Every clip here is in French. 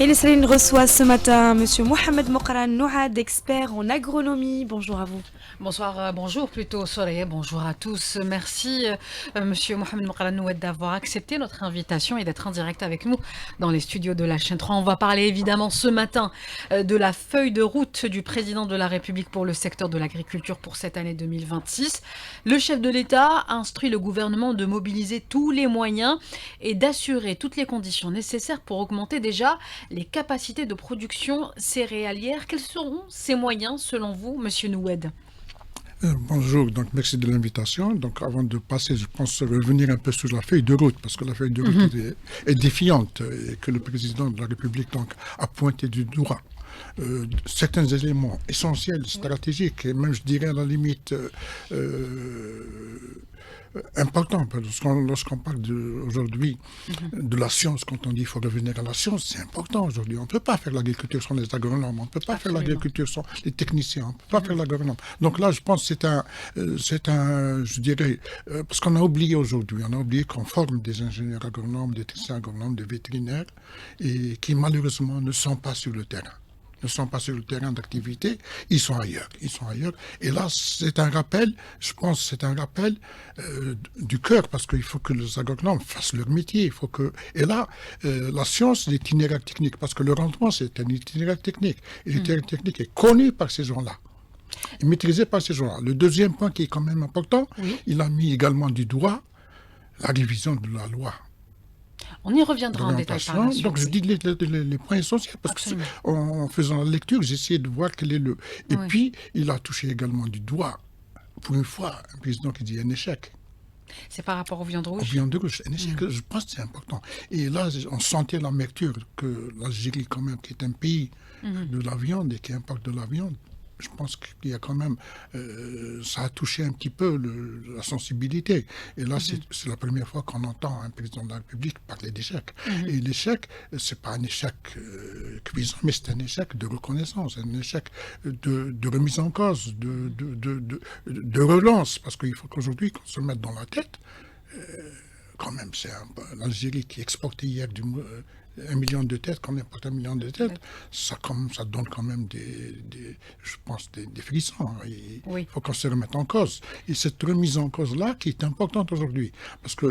Et les Salines reçoit ce matin Monsieur Mohamed Mokran Nouhad, expert en agronomie. Bonjour à vous. Bonsoir, bonjour plutôt Soraya, bonjour à tous. Merci Monsieur Mohamed Mokran d'avoir accepté notre invitation et d'être en direct avec nous dans les studios de la chaîne 3. On va parler évidemment ce matin de la feuille de route du président de la République pour le secteur de l'agriculture pour cette année 2026. Le chef de l'État a instruit le gouvernement de mobiliser tous les moyens et d'assurer toutes les conditions nécessaires pour augmenter déjà les capacités de production céréalière. Quels seront ces moyens selon vous, Monsieur Noued? Bonjour, donc merci de l'invitation. Donc avant de passer, je pense revenir un peu sur la feuille de route, parce que la feuille de route est défiante et que le président de la République donc, a pointé du doigt. Certains éléments essentiels, stratégiques, et même je dirais à la limite important, parce que lorsqu'on parle aujourd'hui de la science, quand on dit qu'il faut revenir à la science, c'est important aujourd'hui. On ne peut pas faire l'agriculture sans les agronomes, on ne peut pas faire l'agriculture sans les techniciens, on ne peut pas faire l'agronome. Donc là, je pense que je dirais, parce qu'on a oublié aujourd'hui, on a oublié qu'on forme des ingénieurs agronomes, des techniciens agronomes, des vétérinaires, et qui malheureusement ne sont pas sur le terrain. Ne sont pas sur le terrain d'activité, ils sont ailleurs. Et là, c'est un rappel, je pense, c'est un rappel du cœur, parce qu'il faut que les agronomes fassent leur métier. Et là, la science, l'itinéraire technique, parce que le rendement, c'est un itinéraire technique. Et l'itinéraire technique est connu par ces gens-là, et maîtrisé par ces gens-là. Le deuxième point qui est quand même important, il a mis également du doigt la révision de la loi. On y reviendra en détail par la suite. Donc je dis les points essentiels, parce qu'en faisant la lecture, j'ai essayé de voir quel est le... Et puis, il a touché également du doigt, pour une fois, un président qui dit un échec. C'est par rapport aux viandes rouges? Aux viandes rouges, un échec, je pense que c'est important. Et là, on sentait l'amertume que l'Algérie, quand même, qui est un pays de la viande et qui importe de la viande, je pense qu'il y a quand même, ça a touché un petit peu la sensibilité. Et là, c'est la première fois qu'on entend un président de la République parler d'échec. Et l'échec, c'est pas un échec cuisant, mais c'est un échec de reconnaissance, un échec de remise en cause, de relance. Parce qu'il faut qu'aujourd'hui, qu'on se mette dans la tête, quand même, c'est l'Algérie qui exportait hier 1 million de têtes, quand on importe 1 million de têtes, ça donne quand même je pense, des frissons. Il faut qu'on se remette en cause. Et cette remise en cause-là qui est importante aujourd'hui, parce que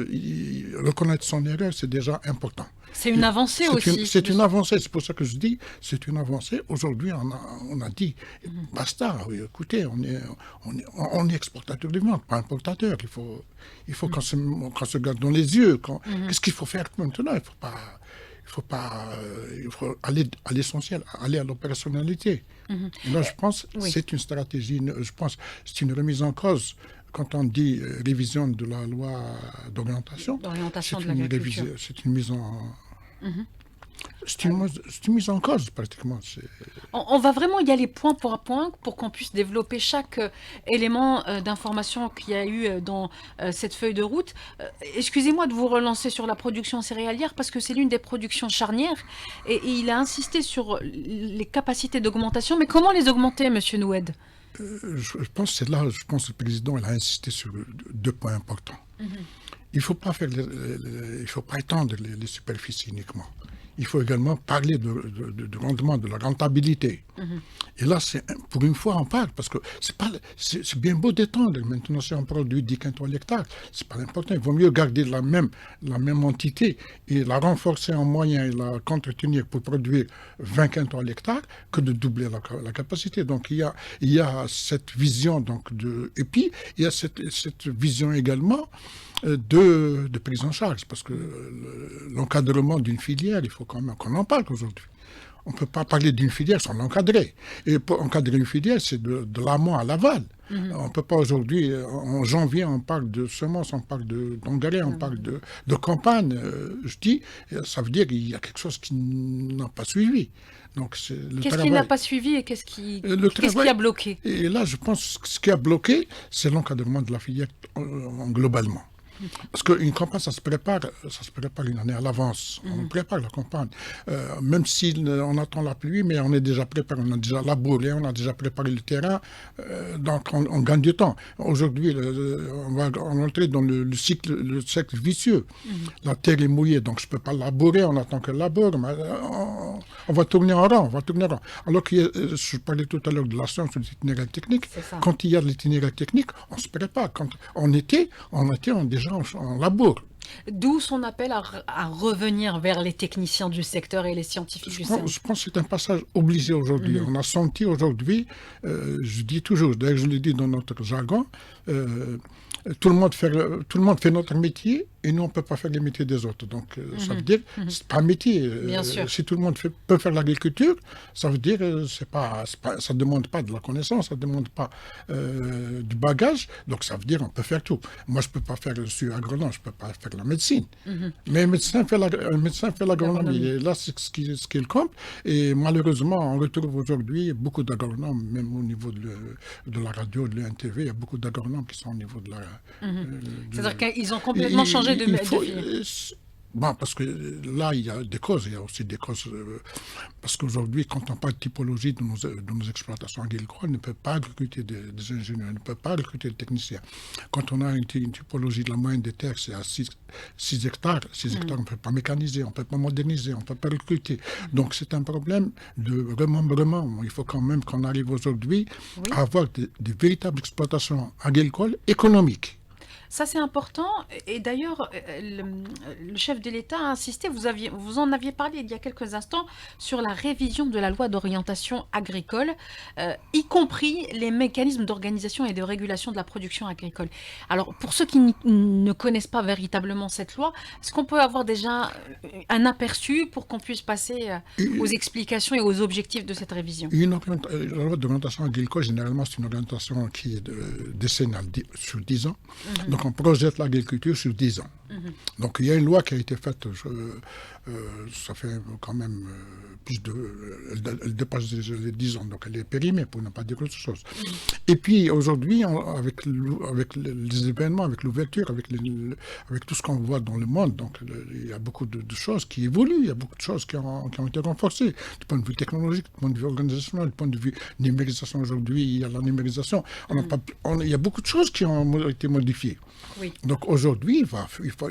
reconnaître son erreur, c'est déjà important. C'est une avancée aussi. C'est une avancée, c'est pour ça que je dis, c'est une avancée. Aujourd'hui, on a dit, basta, écoutez, on est exportateur de viande, pas importateur. Il faut qu'on se garde dans les yeux. Qu'est-ce qu'il faut faire maintenant? Il faut aller à l'essentiel, aller à l'opérationnalité. Là, je pense que c'est une stratégie, je pense que c'est une remise en cause. Quand on dit révision de la loi d'orientation, c'est une mise en... C'est une mise en cause, pratiquement. On va vraiment y aller point pour point pour qu'on puisse développer chaque élément d'information qu'il y a eu dans cette feuille de route. Excusez-moi de vous relancer sur la production céréalière parce que c'est l'une des productions charnières et il a insisté sur les capacités d'augmentation. Mais comment les augmenter, Monsieur Noued? Je pense que le président il a insisté sur 2 points importants. Il ne faut pas étendre les superficies uniquement. Il faut également parler de rendement, de la rentabilité. Et là, pour une fois, on parle, parce que c'est bien beau d'étendre. Maintenant, si on produit 10 quintals l'hectare, c'est pas important. Il vaut mieux garder la même entité et la renforcer en moyens et la contretenir pour produire 20 quintals l'hectare que de doubler la capacité. Donc, il y a cette vision et puis il y a cette vision également de prise en charge, parce que l'encadrement d'une filière, il faut quand même qu'on en parle aujourd'hui. On ne peut pas parler d'une filière sans l'encadrer. Et pour encadrer une filière, c'est de l'amont à l'aval. On ne peut pas aujourd'hui, en janvier, on parle de semences, on parle d'engrais, on parle de campagne. Je dis, ça veut dire qu'il y a quelque chose qui n'a pas suivi. Qu'est-ce qui n'a pas suivi et qu'est-ce qui a bloqué? Et là, je pense que ce qui a bloqué, c'est l'encadrement de la filière globalement. Parce qu'une campagne, ça se prépare une année à l'avance. On prépare la campagne. Même si on attend la pluie, mais on est déjà préparé, on a déjà labouré, on a déjà préparé le terrain. Donc on gagne du temps. Aujourd'hui, on va entrer dans le cercle vicieux. La terre est mouillée, donc je ne peux pas labourer, on attend qu'elle laboure. Mais on va tourner en rond, Alors que je parlais tout à l'heure de la science, de l'itinéraire technique. Quand il y a de l'itinéraire technique, on se prépare. Quand on était déjà en labour. D'où son appel à revenir vers les techniciens du secteur et les scientifiques du secteur. Je pense que c'est un passage obligé aujourd'hui. On a senti aujourd'hui, je dis toujours, d'ailleurs je le dis dans notre jargon, tout le monde fait notre métier et nous on ne peut pas faire les métiers des autres. Donc ça veut dire, c'est pas un métier. Bien sûr. Si tout le monde peut faire l'agriculture, ça veut dire, ça ne demande pas de la connaissance, ça ne demande pas du bagage. Donc ça veut dire on peut faire tout. Moi je ne peux pas faire, je suis agronome, je ne peux pas faire la médecine. Mais un médecin fait l'agronomie. Et là c'est ce qu'il compte. Et malheureusement on retrouve aujourd'hui beaucoup d'agronomes, même au niveau de la radio, de l'INTV, il y a beaucoup d'agronomes qui sont au niveau de la... C'est-à-dire qu'ils ont complètement changé de Bon, parce que là, il y a des causes. Il y a aussi des causes. Parce qu'aujourd'hui, quand on parle de typologie de nos exploitations agricoles, on ne peut pas recruter des ingénieurs, on ne peut pas recruter des techniciens. Quand on a une typologie de la moyenne des terres, c'est à 6 hectares. 6 hectares, on ne peut pas mécaniser, on ne peut pas moderniser, on ne peut pas recruter. Donc, c'est un problème de remembrement. Il faut quand même qu'on arrive aujourd'hui à avoir des véritables exploitations agricoles économiques. Ça, c'est important. Et d'ailleurs, le chef de l'État a insisté, vous en aviez parlé il y a quelques instants, sur la révision de la loi d'orientation agricole, y compris les mécanismes d'organisation et de régulation de la production agricole. Alors, pour ceux qui ne connaissent pas véritablement cette loi, est-ce qu'on peut avoir déjà un aperçu pour qu'on puisse passer aux explications et aux objectifs de cette révision? La loi d'orientation agricole, généralement, c'est une orientation qui est décennale, sur 10 ans. Donc, on projette l'agriculture sur 10 ans. Donc, il y a une loi qui a été faite, ça fait quand même plus de... Elle dépasse les 10 ans, donc elle est périmée, pour ne pas dire autre chose. Et puis, aujourd'hui, avec les événements, avec l'ouverture, avec tout ce qu'on voit dans le monde, donc il y a beaucoup de choses qui évoluent, il y a beaucoup de choses qui ont été renforcées, du point de vue technologique, du point de vue organisationnel, du point de vue numérisation. Aujourd'hui, il y a la numérisation. Il y a beaucoup de choses qui ont été modifiées. Oui. Donc aujourd'hui,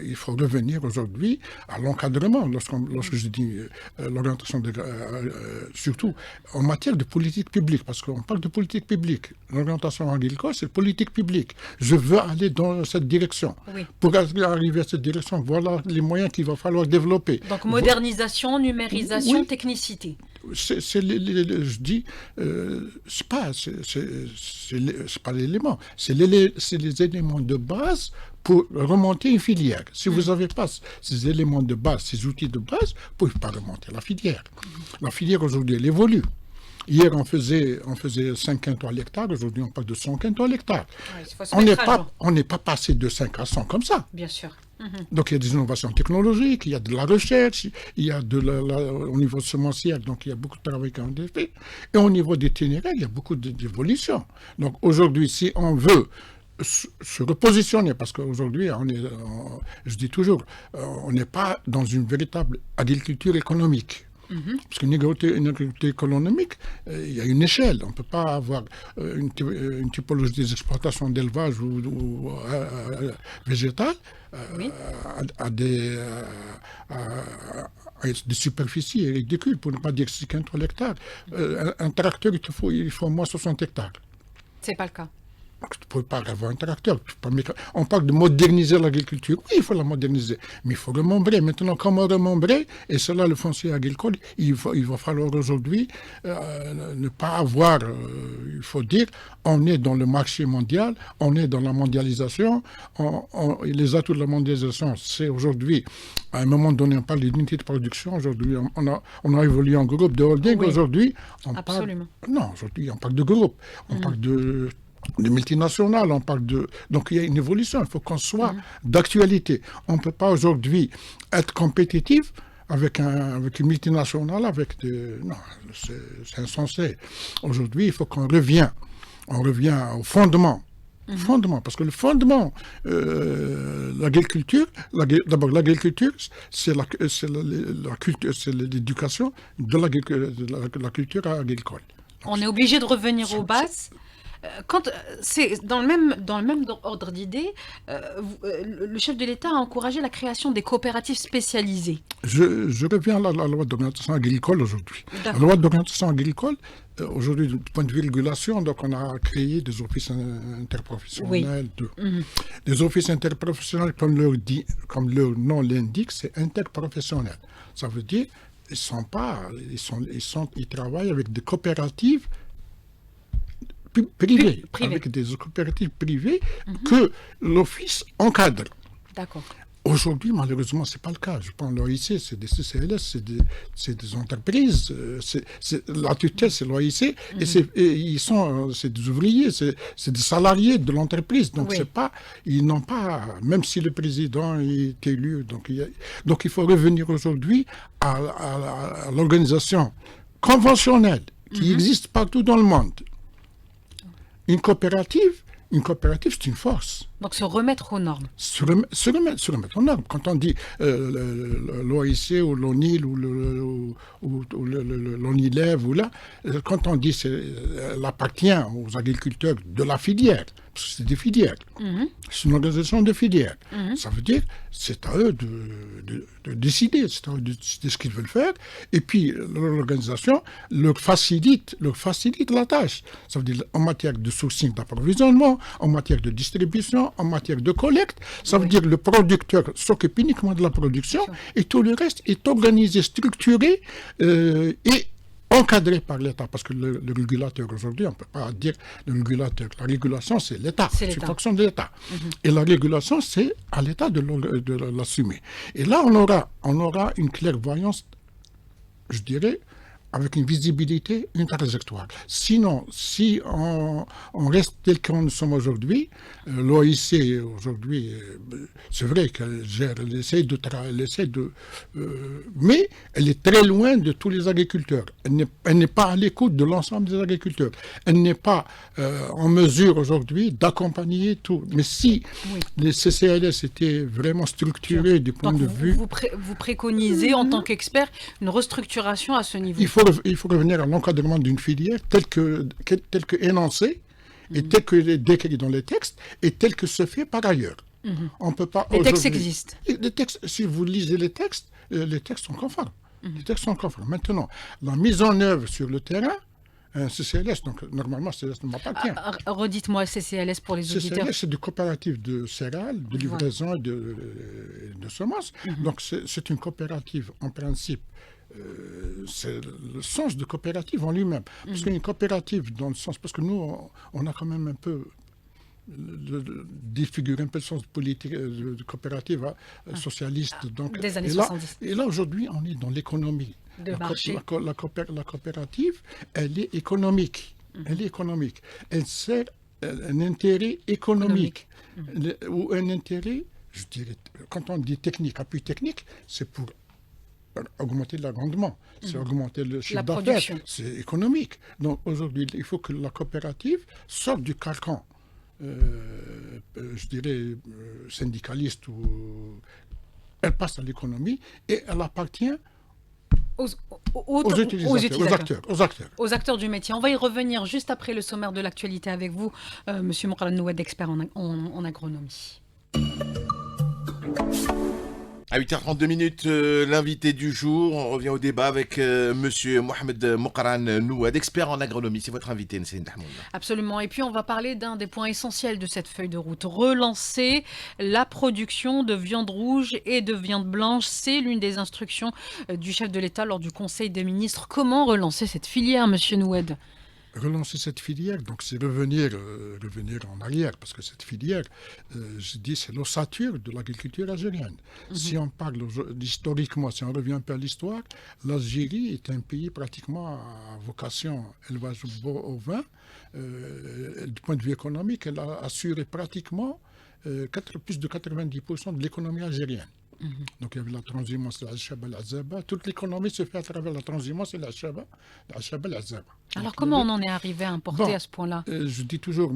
il faut revenir aujourd'hui à l'encadrement, lorsque je dis l'orientation, surtout en matière de politique publique, parce qu'on parle de politique publique. L'orientation agricole, c'est politique publique. Je veux aller dans cette direction. Oui. Pour arriver à cette direction, voilà les moyens qu'il va falloir développer. Donc modernisation, numérisation, technicité. Je dis, c'est pas l'élément, c'est les éléments de base pour remonter une filière. Si vous n'avez pas ces éléments de base, ces outils de base, vous ne pouvez pas remonter la filière. La filière aujourd'hui, elle évolue. Hier, on faisait 5 quintals à l'hectare, aujourd'hui on parle de 100 quintals à l'hectare. Ouais, on n'est pas passé de 5 à 100 comme ça. Bien sûr. Donc il y a des innovations technologiques, il y a de la recherche, il y a au niveau semencier, donc il y a beaucoup de travail qui a été fait. Et au niveau des itinéraires, il y a beaucoup d'évolution. Donc aujourd'hui, si on veut se repositionner, parce qu'aujourd'hui, je dis toujours, on n'est pas dans une véritable agriculture économique. Parce qu'une agriculture économique, il y a une échelle. On ne peut pas avoir une typologie des exploitations d'élevage ou végétales à des superficies ridicules, pour ne pas dire 6 quintals hectares. Un tracteur, il faut au moins 60 hectares. C'est pas le cas. Tu ne peux pas avoir un tracteur. On parle de moderniser l'agriculture. Oui, il faut la moderniser. Mais il faut remembrer. Maintenant, comment remembrer? Et cela, le foncier agricole, il va falloir aujourd'hui ne pas avoir... il faut dire, on est dans le marché mondial, on est dans la mondialisation. Les atouts de la mondialisation, c'est aujourd'hui, à un moment donné, on parle d'unité de production. Aujourd'hui, on a évolué en groupe de holding. Oui, aujourd'hui, absolument. Aujourd'hui, on parle de groupe. On parle de multinationales, on parle de... Donc il y a une évolution, il faut qu'on soit d'actualité. On ne peut pas aujourd'hui être compétitif avec une multinationale, Non, c'est insensé. Aujourd'hui, il faut qu'on revienne au fondement. Fondement, parce que le fondement, l'agriculture, d'abord l'agriculture, c'est c'est l'éducation de la culture agricole. Donc, On est obligé de revenir aux bases. Quand c'est dans le même ordre d'idée, le chef de l'État a encouragé la création des coopératives spécialisées. je reviens à la loi d'orientation agricole aujourd'hui. La D'accord. loi d'orientation agricole, aujourd'hui, du point de vue régulation, donc on a créé des offices interprofessionnels. Les offices interprofessionnels, comme leur nom l'indique, c'est interprofessionnel. Ça veut dire ils travaillent avec des coopératives privées, Privé. avec des coopératives privées que l'office encadre. D'accord. Aujourd'hui, malheureusement, ce n'est pas le cas. Je prends l'OIC, c'est des CCLS, c'est des entreprises. La tutelle, c'est l'OIC, et c'est des ouvriers, c'est des salariés de l'entreprise. Donc, Oui. ils n'ont pas, même si le président est élu, donc il faut revenir aujourd'hui à l'organisation conventionnelle qui existe partout dans le monde. Une coopérative, c'est une force. Donc se remettre aux normes. Se remettre en ordre. Quand on dit l'OIC ou l'ONIL ou l'ONILEV, quand on dit elle appartient aux agriculteurs de la filière, parce que c'est des filières, c'est une organisation de filières, ça veut dire c'est à eux de décider, c'est à eux de décider ce qu'ils veulent faire, et puis l'organisation leur facilite la tâche. Ça veut dire en matière de sourcing d'approvisionnement, en matière de distribution, en matière de collecte, ça veut dire que le producteur s'occupe uniquement de la production et tout le reste est organisé, structuré et encadré par l'État. Parce que le régulateur aujourd'hui, on ne peut pas dire le régulateur. La régulation, c'est l'État. C'est une fonction de l'État. Et la régulation, c'est à l'État de l'assumer. Et là, on aura une clairvoyance, je dirais, avec une visibilité, une trajectoire. Sinon, si on reste tel que nous sommes aujourd'hui, l'OIC aujourd'hui, c'est vrai qu'elle gère, elle essaie de mais elle est très loin de tous les agriculteurs. Elle n'est pas à l'écoute de l'ensemble des agriculteurs. Elle n'est pas en mesure aujourd'hui d'accompagner tout. Mais si les CCLS étaient vraiment structurés du point de vue... Vous préconisez en tant qu'expert une restructuration à ce niveau. Il faut revenir à l'encadrement d'une filière tel que énoncé et tel que décrit dans les textes et tel que se fait par ailleurs. On peut pas Les textes existent. Les textes, si vous lisez les textes sont conformes. Les textes sont conformes. Maintenant, la mise en œuvre sur le terrain, un CCLS, donc normalement, CCLS ne m'appartient. Redites-moi CCLS pour les auditeurs. CCLS, c'est des coopératives de céréales, de livraison et de semences. Donc, c'est une coopérative, en principe. C'est le sens de coopérative en lui-même. Parce qu'une coopérative, dans le sens... Parce que nous, on a quand même un peu... défigurer un peu le sens politique de coopérative socialiste. Donc, des années 70. Et là, aujourd'hui, on est dans l'économie. De marché. La coopérative, elle est économique. Elle est économique. Elle sert un intérêt économique. Ou un intérêt, je dirais, quand on dit technique, appui technique, c'est pour augmenter le rendement, c'est augmenter le chiffre d'affaires, c'est économique. Donc aujourd'hui, il faut que la coopérative sorte du carcan je dirais, syndicaliste, elle passe à l'économie et elle appartient aux utilisateurs, aux acteurs du métier. On va y revenir juste après le sommaire de l'actualité avec vous, Monsieur Moqran Nouad, expert en agronomie. À 8h32, l'invité du jour. On revient au débat avec Monsieur Mohamed Moqran Nouad, expert en agronomie. C'est votre invité, Nesrine Tahmoud. Absolument. Et puis, on va parler d'un des points essentiels de cette feuille de route. Relancer la production de viande rouge et de viande blanche. C'est l'une des instructions du chef de l'État lors du Conseil des ministres. Comment relancer cette filière, Monsieur Nouad ? Relancer cette filière, donc c'est revenir en arrière, parce que cette filière, je dis, c'est l'ossature de l'agriculture algérienne. Si on parle historiquement, si on revient un peu à l'histoire, l'Algérie est un pays pratiquement à vocation élevage bovin. Du point de vue économique, elle a assuré pratiquement plus de 90% de l'économie algérienne. Donc il y avait la transhumance, l'Ashaba, l'Azaba. Toute l'économie se fait à travers la transhumance et l'Ashaba, l'Azaba. Alors Donc, comment on en est arrivé à importer Bon, à ce point-là? je dis toujours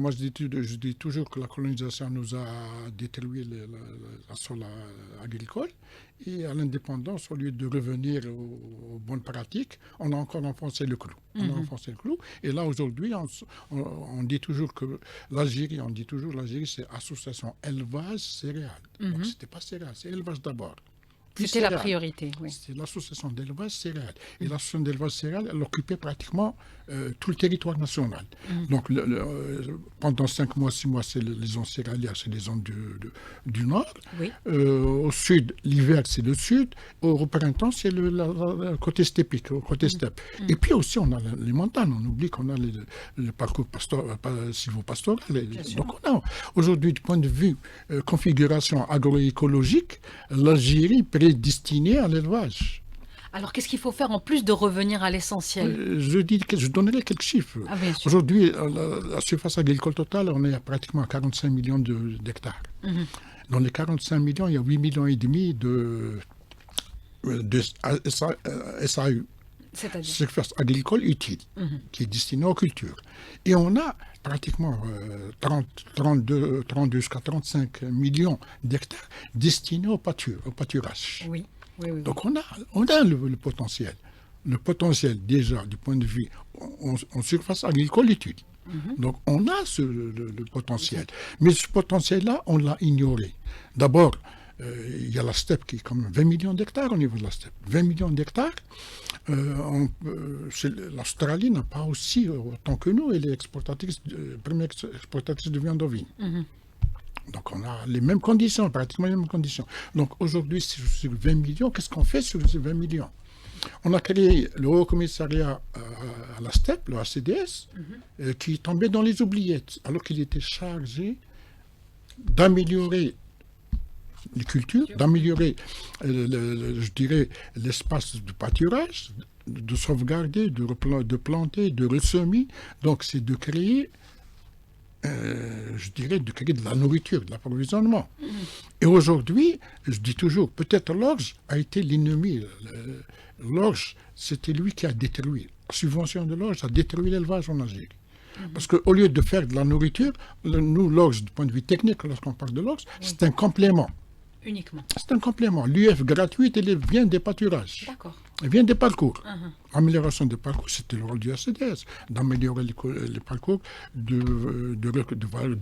que la colonisation nous a détruit la sol agricole et à l'indépendance, au lieu de revenir aux bonnes pratiques, on a encore enfoncé le clou. On a enfoncé le clou. Et là, aujourd'hui, on dit toujours que l'Algérie, c'est association élevage céréales. Donc, c'était pas céréales, c'est élevage d'abord. Puis C'était la céréales. priorité, oui. C'est l'association d'élevage céréales. Et l'association d'élevage céréales, elle occupait pratiquement tout le territoire national. Donc, pendant 5 mois, 6 mois, c'est les zones céréalières, c'est les zones du nord. Oui. Au sud, l'hiver, c'est le sud. Au printemps, c'est le côté stépique, le côté steppe. Et puis aussi, on a les montagnes. On oublie qu'on a le parcours sylvo-pastoral. Donc, on a aujourd'hui, du point de vue configuration agroécologique, l'Algérie prédestinée à l'élevage. Alors qu'est-ce qu'il faut faire en plus de revenir à l'essentiel? Je donnerai quelques chiffres. Ah, bien sûr. Aujourd'hui, la surface agricole totale, on est à pratiquement 45 millions d'hectares. Dans les 45 millions, il y a 8 millions et demi de SAU, C'est-à-dire? surface agricole utile, qui est destinée aux cultures. Et on a pratiquement 32 jusqu'à 35 millions d'hectares destinés au pâturage. Oui, oui, oui. Donc on a le potentiel. Le potentiel déjà du point de vue en surface agricole utile. Donc on a le potentiel. Mais ce potentiel-là, on l'a ignoré. D'abord, il y a la steppe qui est comme 20 millions d'hectares au niveau de la steppe. 20 millions d'hectares. L'Australie n'a pas aussi autant que nous, elle est première exportatrice de viande ovine. Donc on a les mêmes conditions, pratiquement les mêmes conditions. Donc aujourd'hui, sur 20 millions, qu'est-ce qu'on fait sur ces 20 millions? On a créé le Haut Commissariat à la steppe, le HCDS, qui tombait dans les oubliettes, alors qu'il était chargé d'améliorer les cultures, d'améliorer, je dirais, l'espace de pâturage, de sauvegarder, de planter, de ressemer. Donc c'est de créer, je dirais, de la nourriture, de l'approvisionnement. Et aujourd'hui, je dis toujours, peut-être l'orge a été l'ennemi. L'orge, c'était lui qui a détruit. La subvention de l'orge a détruit l'élevage en Algérie. Parce qu'au lieu de faire de la nourriture, nous, l'orge, du point de vue technique, lorsqu'on parle de l'orge, c'est un complément. Uniquement. C'est un complément. L'UF gratuite, elle vient des pâturages. D'accord. Elle vient des parcours. Amélioration des parcours, c'était le rôle du HCDS, d'améliorer les parcours, de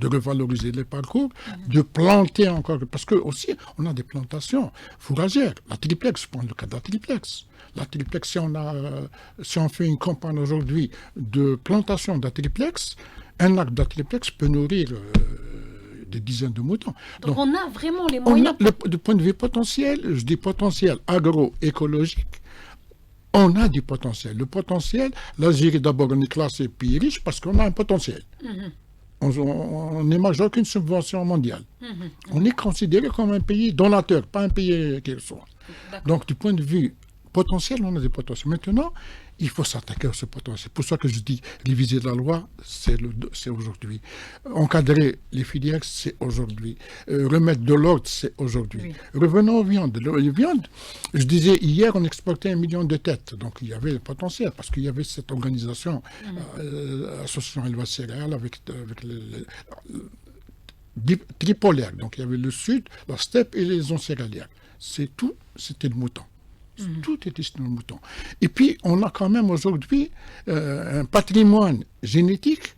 revaloriser les parcours, de planter encore. Parce que aussi, on a des plantations fourragères. La triplex, je prends le cas de la triplex. La triplex, si on fait une campagne aujourd'hui de plantation de la triplex, un arc de la triplex peut nourrir des dizaines de moutons. Donc on a vraiment les moyens. Du point de vue potentiel, je dis potentiel agroécologique, on a du potentiel. Le potentiel, l'Algérie d'abord on est classé pays riche parce qu'on a un potentiel. On n'est majeur qu'une subvention mondiale. On est considéré comme un pays donateur, pas un pays qui reçoit. Donc du point de vue potentiel, on a des potentiels. Maintenant, il faut s'attaquer à ce potentiel. C'est pour ça que je dis réviser la loi, c'est aujourd'hui. Encadrer les filières, c'est aujourd'hui. Remettre de l'ordre, c'est aujourd'hui. Oui. Revenons aux viandes. Les viandes, je disais, hier, on exportait 1 million de têtes. Donc, il y avait le potentiel parce qu'il y avait cette organisation, association élevage céréales avec tripolaire. Donc, il y avait le sud, la steppe et les zones céréalières. C'est tout, c'était le mouton. Tout est sur le mouton. Et puis, on a quand même aujourd'hui un patrimoine génétique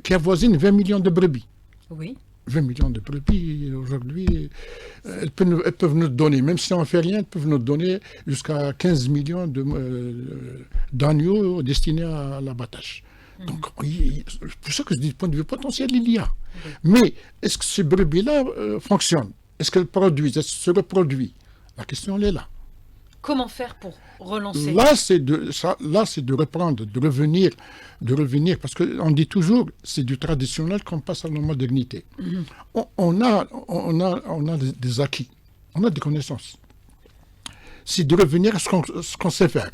qui avoisine 20 millions de brebis. Oui. 20 millions de brebis, aujourd'hui, elles peuvent nous donner, même si on ne fait rien, elles peuvent nous donner jusqu'à 15 millions d'agneaux destinés à l'abattage. Donc, c'est pour ça que je dis, du point de vue potentiel, il y a. Mais est-ce que ces brebis-là fonctionnent? Est-ce qu'elles produisent? Est-ce qu'elles se reproduisent? La question, elle est là. Comment faire pour relancer? Là, c'est de reprendre, de revenir, parce qu'on dit toujours, c'est du traditionnel qu'on passe à la modernité. On a des acquis, on a des connaissances. C'est de revenir à ce qu'on sait faire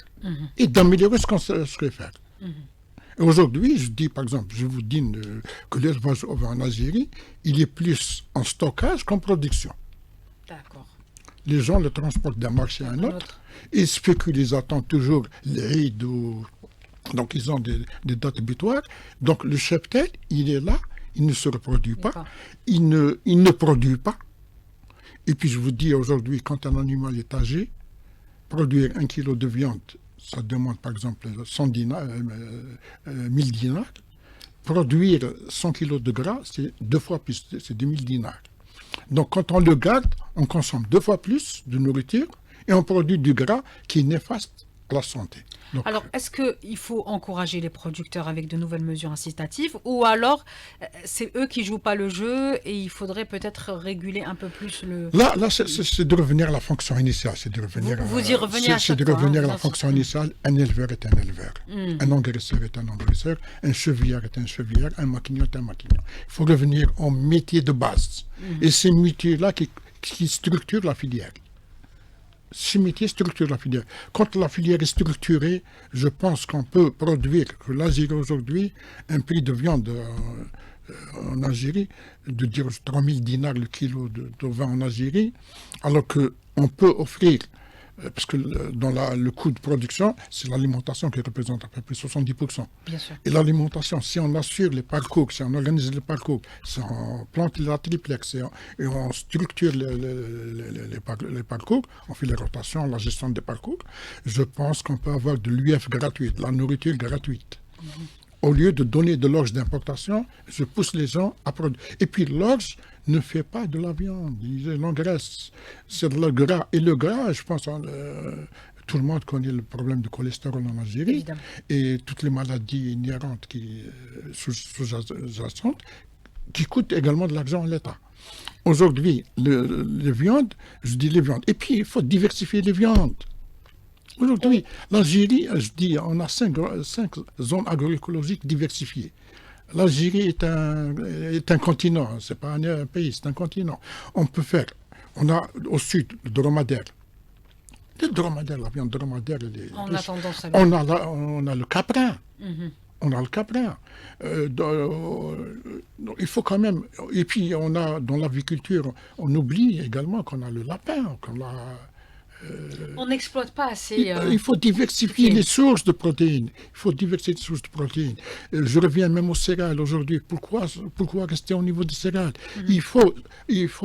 et d'améliorer ce qu'on sait faire. Et aujourd'hui, je dis, par exemple, je vous dis que l'élevage en Algérie, il est plus en stockage qu'en production. D'accord. les gens le transportent d'un marché à un autre. Ils spéculent, ils attendent toujours l'Eid donc ils ont des dates butoirs. Donc le cheptel, il est là, il ne se reproduit pas, il ne produit pas. Et puis je vous dis aujourd'hui, quand un animal est âgé, produire 1 kilo de viande, ça demande par exemple 100 dinars, 1000 dinars. Produire 100 kilos de gras, c'est 2 fois plus, c'est 2000 dinars. Donc quand on le garde, on consomme 2 fois plus de nourriture et on produit du gras qui est néfaste à la santé. Donc, alors, est-ce qu'il faut encourager les producteurs avec de nouvelles mesures incitatives ou alors c'est eux qui ne jouent pas le jeu et il faudrait peut-être réguler un peu plus le... Là c'est de revenir à la fonction initiale. C'est de revenir vous y revenez à chaque C'est de fois, revenir à la bien fonction sûr. initiale. Un éleveur est un éleveur. Un engraisseur est un engraisseur. Un chevillard est un chevillard. Un maquignon est un maquignon. Il faut revenir au métier de base. Et ces métiers-là qui structurent la filière. Ces métiers structurent la filière. Quand la filière est structurée, je pense qu'on peut produire, que l'Algérie aujourd'hui, un prix de viande en Algérie, de dire 3000 dinars le kilo de vin en Algérie, alors qu'on peut offrir, parce que dans le coût de production, c'est l'alimentation qui représente à peu près 70%. Bien sûr. Et l'alimentation, si on assure les parcours, si on organise les parcours, si on plante la triplex et on structure les parcours, on fait les rotations, la gestion des parcours, je pense qu'on peut avoir de l'UF gratuit, de la nourriture gratuite. Au lieu de donner de l'orge d'importation, je pousse les gens à produire. Et puis l'orge ne fait pas de la viande, il engraisse. C'est de le gras. Et le gras, je pense, tout le monde connaît le problème de cholestérol en Algérie. Évidemment. Et toutes les maladies inhérentes sous-jacentes qui coûtent également de l'argent à l'État. Aujourd'hui, les viandes, je dis les viandes. Et puis, il faut diversifier les viandes. Aujourd'hui, l'Algérie, je dis, on a 5 zones agroécologiques diversifiées. L'Algérie est un continent, c'est pas un pays, c'est un continent. On a au sud le dromadaire. Le dromadaire, la viande dromadaire, On a tendance à... on a le caprin. On a le caprin. Il faut quand même... Et puis, on a, dans l'aviculture, on oublie également qu'on a le lapin, qu'on a... On n'exploite pas assez... Il faut diversifier les sources de protéines. Je reviens même aux céréales aujourd'hui. Pourquoi rester au niveau des céréales? Il faut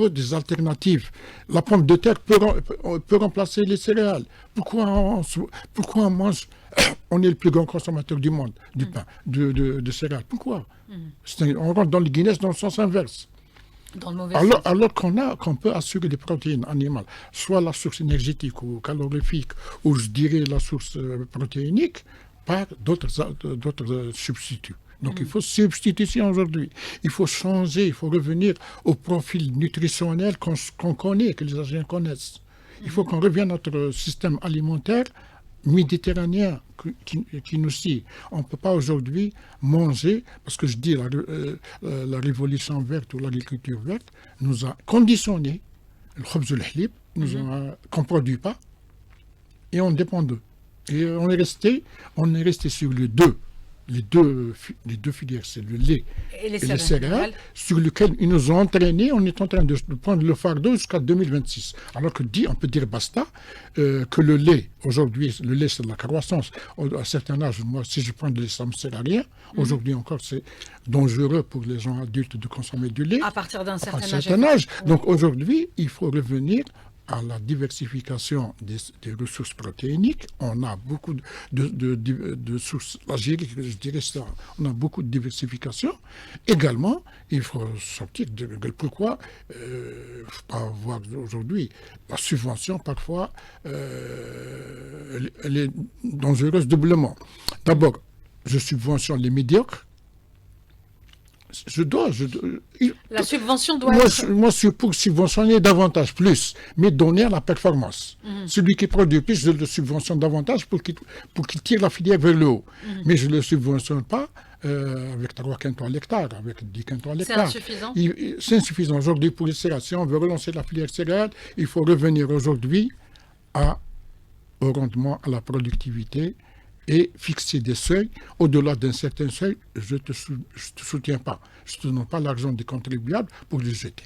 des alternatives. La pomme de terre peut remplacer les céréales. Pourquoi on mange... On est le plus grand consommateur du monde, du pain, de céréales. Pourquoi? On rentre dans le Guinness dans le sens inverse. Dans le mauvais sens. Alors qu'on peut assurer des protéines animales, soit la source énergétique ou calorifique, ou je dirais la source protéinique, par d'autres substituts. Donc il faut substitution aujourd'hui. Il faut changer, il faut revenir au profil nutritionnel qu'on connaît, que les Algériens connaissent. Il faut qu'on revienne à notre système alimentaire méditerranéen qui nous suit. On ne peut pas aujourd'hui manger, parce que je dis la révolution verte ou l'agriculture verte nous a conditionné, le khobz ou le halib, qu'on ne produit pas, et on dépend d'eux. Et on est resté sur les deux filières, c'est le lait Et les les céréales. céréales, sur lesquels ils nous ont entraînés. On est en train de prendre le fardeau jusqu'à 2026. Alors que on peut dire basta, que le lait, aujourd'hui, le lait c'est de la croissance. À un certain âge, moi, si je prends du lait, ça ne me sert à rien. Aujourd'hui encore, c'est dangereux pour les gens adultes de consommer du lait. À partir d'un À un certain âge. certain âge. Donc aujourd'hui, il faut revenir à la diversification des ressources protéiniques. On a beaucoup de sources. L'Algérie, je dirais ça, on a beaucoup de diversification. Également, il faut sortir de pourquoi il ne faut pas voir aujourd'hui la subvention, parfois, elle est dangereuse doublement. D'abord, je subventionne les médiocres. La subvention doit Moi, être... je suis pour subventionner davantage, plus, mais donner à la performance. Celui qui produit plus, je le subventionne davantage pour qu'il tire la filière vers le haut. Mais je ne le subventionne pas avec 3 quintaux à l'hectare, avec 10 quintaux à l'hectare. C'est insuffisant. C'est insuffisant aujourd'hui pour les céréales. Si on veut relancer la filière céréale, il faut revenir aujourd'hui au rendement, à la productivité, et fixer des seuils. Au-delà d'un certain seuil, je ne te soutiens pas. Je ne te donne pas l'argent des contribuables pour les jeter.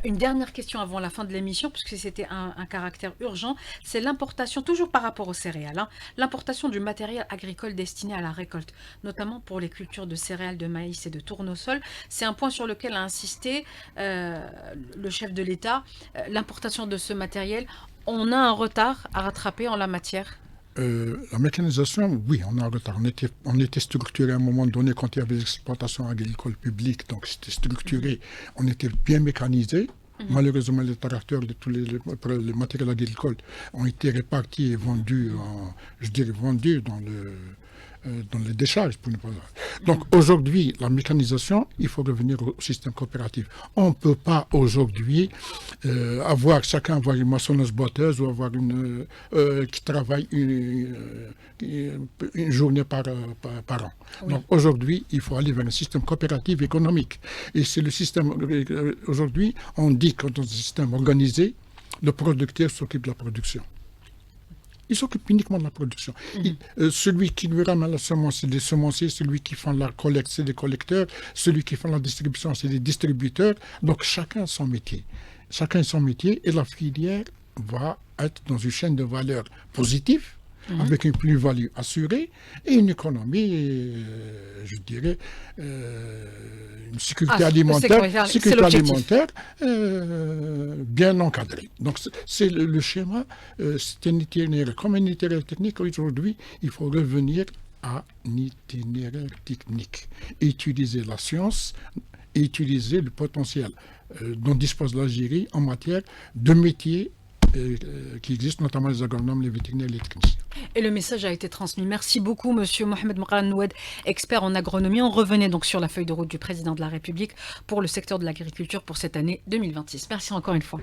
Une dernière question avant la fin de l'émission, puisque c'était un caractère urgent, c'est l'importation, toujours par rapport aux céréales, hein, l'importation du matériel agricole destiné à la récolte, notamment pour les cultures de céréales, de maïs et de tournesol. C'est un point sur lequel a insisté le chef de l'État, l'importation de ce matériel. On a un retard à rattraper en la matière. La mécanisation, oui, on a un retard. On était structuré à un moment donné quand il y avait les exploitations agricoles publiques, donc c'était structuré. On était bien mécanisé. Malheureusement, les tracteurs de tous les matériels agricoles ont été répartis et vendus, je dirais vendus dans les décharges. Donc aujourd'hui, la mécanisation, il faut revenir au système coopératif. On ne peut pas aujourd'hui chacun avoir une maçonneuse-boiteuse ou avoir qui travaille une journée par an. Oui. Donc aujourd'hui, il faut aller vers un système coopératif économique. Et c'est le système, aujourd'hui, on dit que dans un système organisé, le producteur s'occupe de la production. Il s'occupe uniquement de la production. Celui qui lui ramène la semence, c'est des semenciers. Celui qui fait la collecte, c'est des collecteurs. Celui qui fait la distribution, c'est des distributeurs. Donc chacun a son métier. Chacun a son métier et la filière va être dans une chaîne de valeur positive, avec une plus-value assurée et une économie, je dirais, une sécurité alimentaire, bien encadrée. Donc c'est le schéma, c'est un itinéraire. Comme un itinéraire technique, aujourd'hui, il faut revenir à un itinéraire technique. Utiliser la science, et utiliser le potentiel dont dispose l'Algérie en matière de métiers qui existent, notamment les agronomes, les vétérinaires et les techniciens. Et le message a été transmis. Merci beaucoup, Monsieur Mohamed Mokran Nouad, expert en agronomie. On revenait donc sur la feuille de route du président de la République pour le secteur de l'agriculture pour cette année 2026. Merci encore une fois.